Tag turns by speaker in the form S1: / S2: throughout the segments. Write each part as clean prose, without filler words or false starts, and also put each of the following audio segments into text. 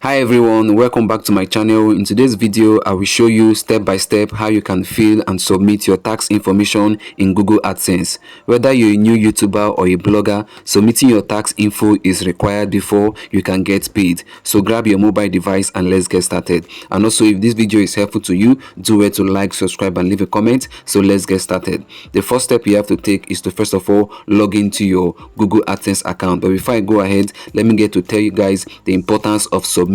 S1: Hi everyone, welcome back to my channel. In today's video, I will show you step by step how you can fill and submit your tax information in Google AdSense. Whether you're a new YouTuber or a blogger, submitting your tax info is required before you can get paid. So grab your mobile device and let's get started. And also, if this video is helpful to you, do well to like, subscribe and leave a comment. So let's get started. The first step you have to take is to first of all log into your Google AdSense account. But before I go ahead, let me get to tell you guys the importance of submitting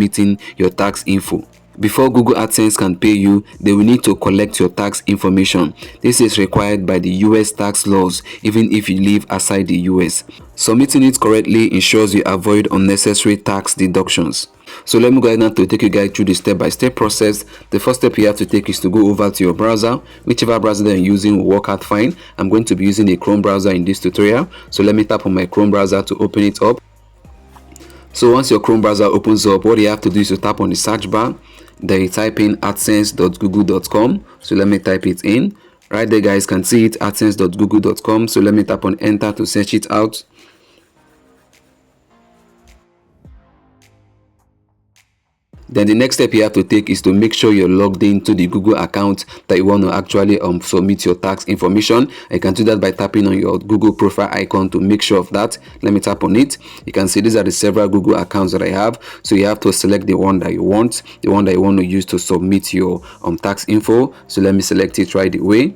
S1: your tax info. Before Google AdSense can pay you, they will need to collect your tax information. This is required by the US tax laws, even if you live outside the US. Submitting it correctly ensures you avoid unnecessary tax deductions. So let me go ahead now to take you guys through the step-by-step process. The first step you have to take is to go over to your browser. Whichever browser that you're using will work out fine. I'm going to be using a Chrome browser in this tutorial. So let me tap on my Chrome browser to open it up. So once your Chrome browser opens up, what you have to do is to tap on the search bar. Then you type in adsense.google.com. So let me type it in. Right there, guys, can see it, adsense.google.com. So let me tap on enter to search it out. Then the next step you have to take is to make sure you're logged into the Google account that you want to actually submit your tax information. You can do that by tapping on your Google profile icon to make sure of that. Let me tap on it. You can see these are the several Google accounts that I have. So you have to select the one that you want, to use to submit your tax info. So let me select it right away.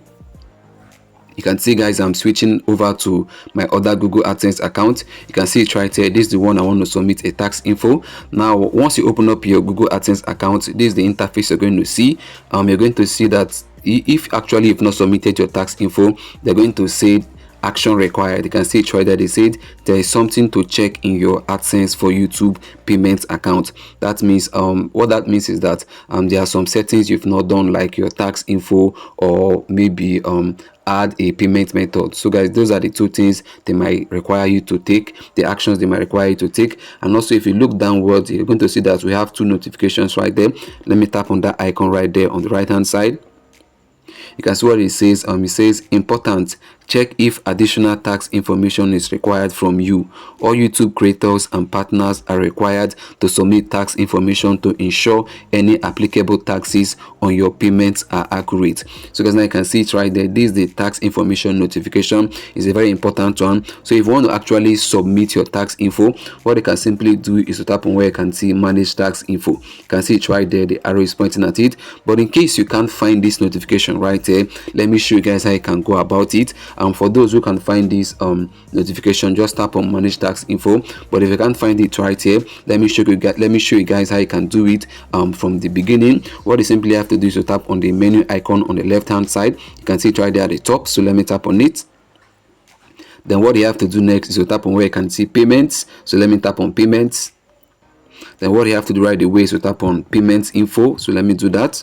S1: You can see, guys, I'm switching over to my other Google AdSense account. You can see it right here. This is the one I want to submit a tax info. Now, once you open up your Google AdSense account, this is the interface you're going to see. You're going to see that if actually you've not submitted your tax info, they're going to say action required. You can see it right there. They said there is something to check in your AdSense for YouTube payments account. That means what that means is that there are some settings you've not done, like your tax info, or maybe add a payment method. So guys, those are the two things they might require you to take, the actions they might require you to take. And also, if you look downwards, you're going to see that we have two notifications right there. Let me tap on that icon right there on the right hand side. You can see what it says. It says important, check if additional tax information is required from you. All YouTube creators and partners are required to submit tax information to ensure any applicable taxes on your payments are accurate. So guys, now you can see it right there. This is the tax information notification. It's a very important one. So if you want to actually submit your tax info, what you can simply do is to tap on where you can see manage tax info. You can see it right there. The arrow is pointing at it. But in case you can't find this notification right here, let me show you guys how you can go about it. And for those who can find this notification, just tap on manage tax info. But if you can't find it right here, let me show you guys how you can do it from the beginning. What you simply have to do is to tap on the menu icon on the left hand side. You can see it right there at the top. So let me tap on it. Then what you have to do next is to tap on where you can see payments. So let me tap on payments. Then what you have to do right away is to tap on payments info. So let me do that.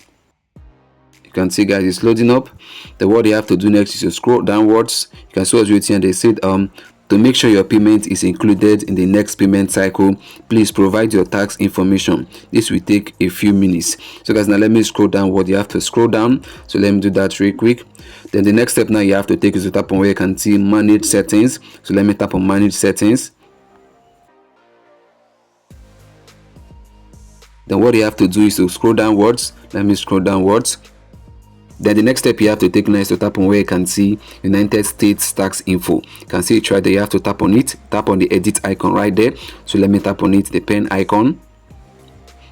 S1: You can see, guys, it's loading up. Then what you have to do next is to scroll downwards. You can see what's written, and they said to make sure your payment is included in the next payment cycle, please provide your tax information. This will take a few minutes. So guys, now let me scroll downward. You have to scroll down. So let me do that real quick. Then the next step now you have to take is to tap on where you can see manage settings. So let me tap on manage settings. Then what you have to do is to scroll downwards. Let me scroll downwards. Then the next step you have to take now is to tap on where you can see United States tax info. You can see it right there. You have to tap on it. Tap on the edit icon right there. So let me tap on it, the pen icon.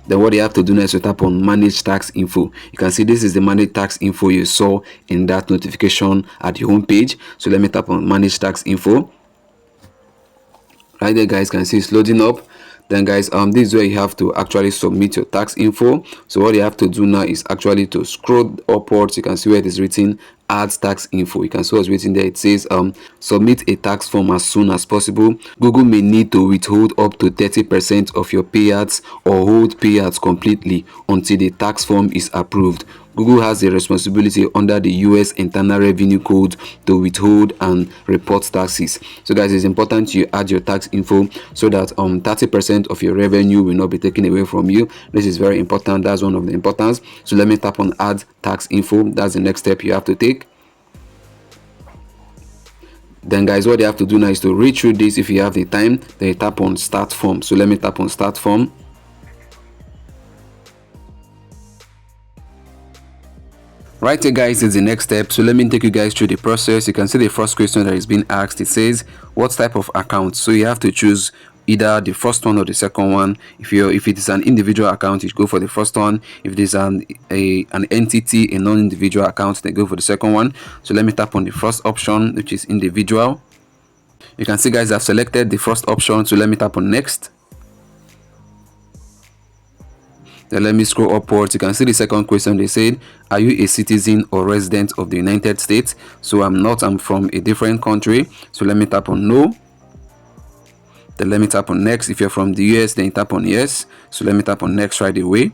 S1: Then what you have to do now is to tap on manage tax info. You can see this is the manage tax info you saw in that notification at your home page. So let me tap on manage tax info. Right there, guys, can see it's loading up. Then guys, this is where you have to actually submit your tax info. So what you have to do now is actually to scroll upwards. You can see where it is written add tax info. You can see what's written there. It says submit a tax form as soon as possible. Google may need to withhold up to 30% of your payouts or hold payouts completely until the tax form is approved. Google has the responsibility under the US Internal Revenue Code to withhold and report taxes. So guys, it's important you add your tax info so that 30% of your revenue will not be taken away from you. This is very important. That's one of the importance. So let me tap on add tax info. That's the next step you have to take. Then guys, what you have to do now is to read through this. If you have the time, then you tap on start form. So let me tap on start form. Right here guys is the next step. So let me take you guys through the process. You can see the first question that is being asked. It says what type of account. So you have to choose either the first one or the second one. If it is an individual account, you go for the first one. If it is an entity, a non-individual account, then go for the second one. So let me tap on the first option, which is individual. You can see guys I've selected the first option, so let me tap on next. Then let me scroll upwards. You can see the second question. They said, are you a citizen or resident of the United States? So I'm not. I'm from a different country. So let me tap on no. Then let me tap on next. If you're from the US, then you tap on yes. So let me tap on next right away.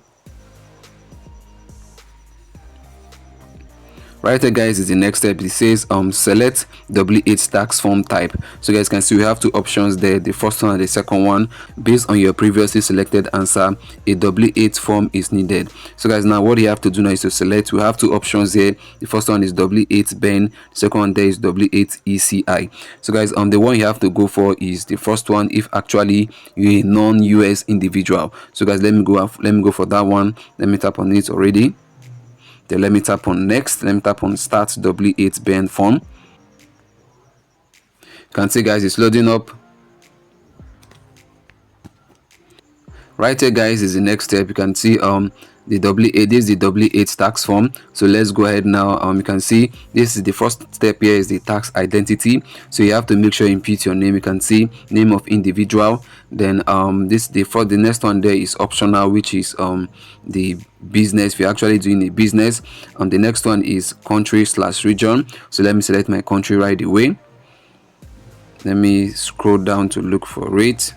S1: Right here guys is the next step. It says select W8 tax form type. So guys can see we have two options there, the first one and the second one. Based on your previously selected answer, a W8 form is needed. So guys, now what you have to do now is to select. We have two options here. The first one is W8 BEN, the second one there is W8 ECI. So guys, the one you have to go for is the first one if actually you're a non-US individual. So guys, let me go for that one. Let me tap on it already. Then let me tap on next. Let me tap on start W8 BEN form. You can see guys it's loading up. Right here guys is the next step. You can see the W8, this is the W8 tax form. So let's go ahead now. You can see this is the first step. Here is the tax identity. So you have to make sure you input your name. You can see name of individual. Then the next one there is optional, which is the business. If you're actually doing a business. The next one is country/region. So let me select my country right away. Let me scroll down to look for it.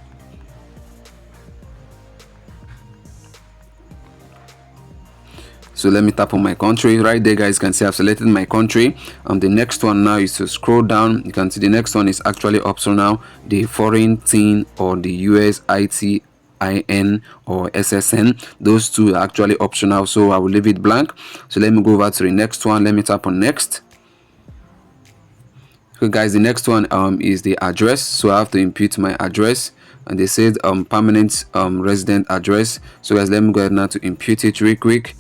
S1: So let me tap on my country right there guys. You can see I've selected my country. The next one now is to scroll down. You can see the next one is actually optional, the foreign thing or the US ITIN or SSN. Those two are actually optional, so I will leave it blank. So let me go over to the next one. Let me tap on next. Okay guys, the next one is the address. So I have to input my address, and they said permanent resident address. So guys, let me go ahead now to input it real quick.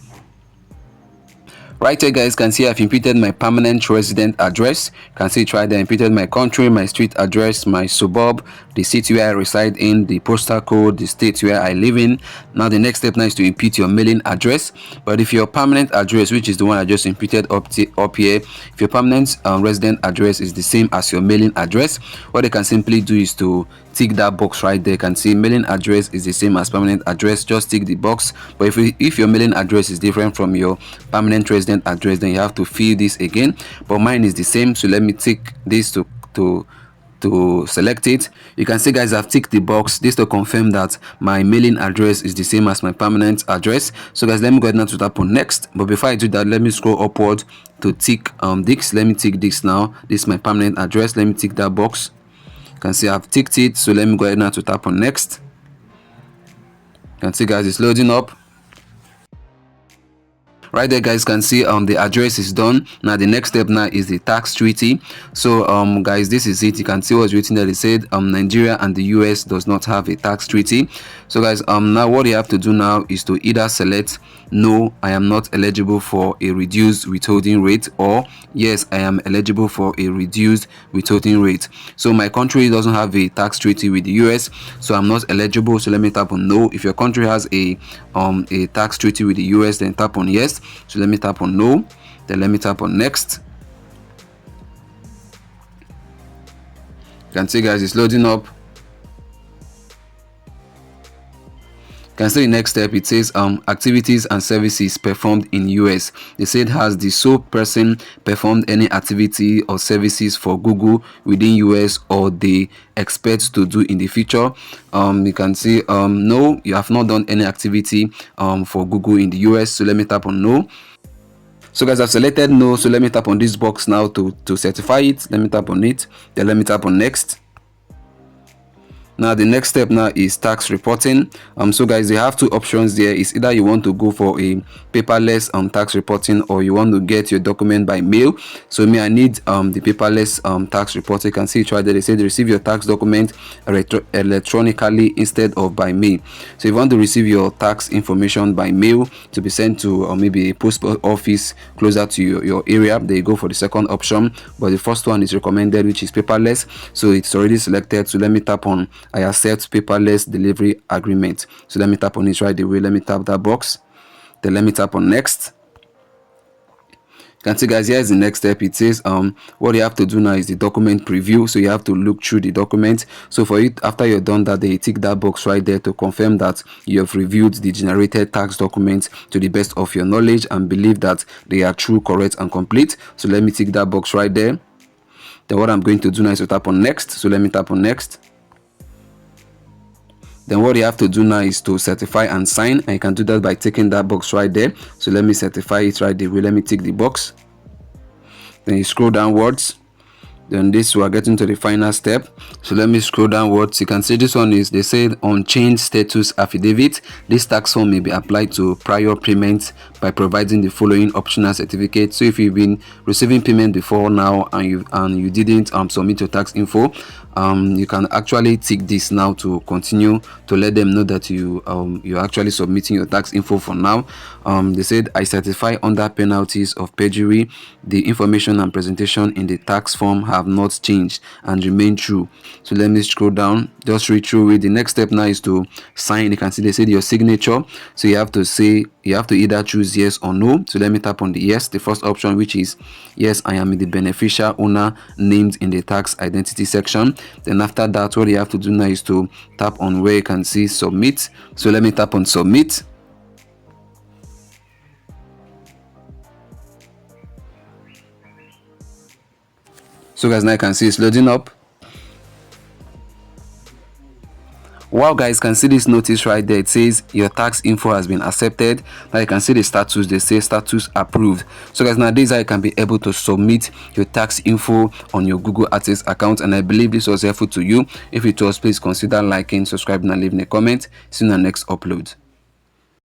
S1: Right here guys, can see I've inputted my permanent resident address. Can see it right there. I inputted my country, my street address, my suburb, the city where I reside in, the postal code, the state where I live in. Now the next step now is to input your mailing address. But if your permanent address, which is the one I just inputted up here, if your permanent resident address is the same as your mailing address, what they can simply do is to tick that box right there. You can see mailing address is the same as permanent address. Just tick the box. But if your mailing address is different from your permanent resident address, then you have to fill this again. But mine is the same, so let me tick this to select it. You can see guys I've ticked the box this to confirm that my mailing address is the same as my permanent address. So guys, let me go ahead now to tap on next. But before I do that, let me scroll upward to tick this. Let me tick this now. This is my permanent address. Let me tick that box. You can see I've ticked it. So let me go ahead now to tap on next. You can see guys it's loading up. Right there guys, can see the address is done. Now the next step now is the tax treaty. So guys, this is it. You can see what's written there. They said Nigeria and the US does not have a tax treaty. So guys, now what you have to do now is to either select no, I am not eligible for a reduced withholding rate, or yes, I am eligible for a reduced withholding rate. So my country doesn't have a tax treaty with the US, so I'm not eligible. So let me tap on no. If your country has a tax treaty with the US, then tap on yes. So let me tap on no. Then let me tap on next. You can see guys it's loading up. You can see the next step. It says activities and services performed in US. They said, has the sole person performed any activity or services for Google within US, or they expect to do in the future? You can see no, you have not done any activity for Google in the US. So let me tap on no. So guys, I've selected no, so let me tap on this box now to certify it. Let me tap on it. Then let me tap on next. Now the next step now is tax reporting. So guys, you have two options there. It's either you want to go for a paperless tax reporting, or you want to get your document by mail. So me, I need the paperless tax report. You can see it right there. They say they receive your tax document electronically instead of by mail. So if you want to receive your tax information by mail to be sent to maybe a post office closer to your area, they go for the second option. But the first one is recommended, which is paperless. So it's already selected. So let me tap on I accept paperless delivery agreement. So let me tap on it right away. Let me tap that box. Then let me tap on next. You can see guys, here is the next step. It says what you have to do now is the document preview. So you have to look through the document. So for it, after you're done that, they tick that box right there to confirm that you have reviewed the generated tax documents to the best of your knowledge and believe that they are true, correct, and complete. So let me tick that box right there. Then what I'm going to do now is to tap on next. So let me tap on next. Then what you have to do now is to certify and sign, and you can do that by ticking that box right there. So let me certify it right there. Let me tick the box. Then you scroll downwards. Then this, we are getting to the final step. So let me scroll downwards. You can see this one is, they said on change status affidavit. This tax form may be applied to prior payments by providing the following optional certificate. So if you've been receiving payment before now and you didn't submit your tax info, you can actually tick this now to continue to let them know that you're actually submitting your tax info for now. They said I certify under penalties of perjury the information and presentation in the tax form have not changed and remain true. So let me scroll down, just read through it. The next step now is to sign. You can see they said your signature, so you have to either choose yes or no. So let me tap on the yes, the first option, which is yes, I am the beneficial owner named in the tax identity section. Then after that, what you have to do now is to tap on where you can see submit. So let me tap on submit. So guys, now you can see it's loading up. Wow guys, can see this notice right there. It says your tax info has been accepted. Now you can see the status. They say status approved. So guys, now this is how you can be able to submit your tax info on your Google AdSense account, and I believe this was helpful to you. If it was, please consider liking, subscribing, and leaving a comment. See you in the next upload.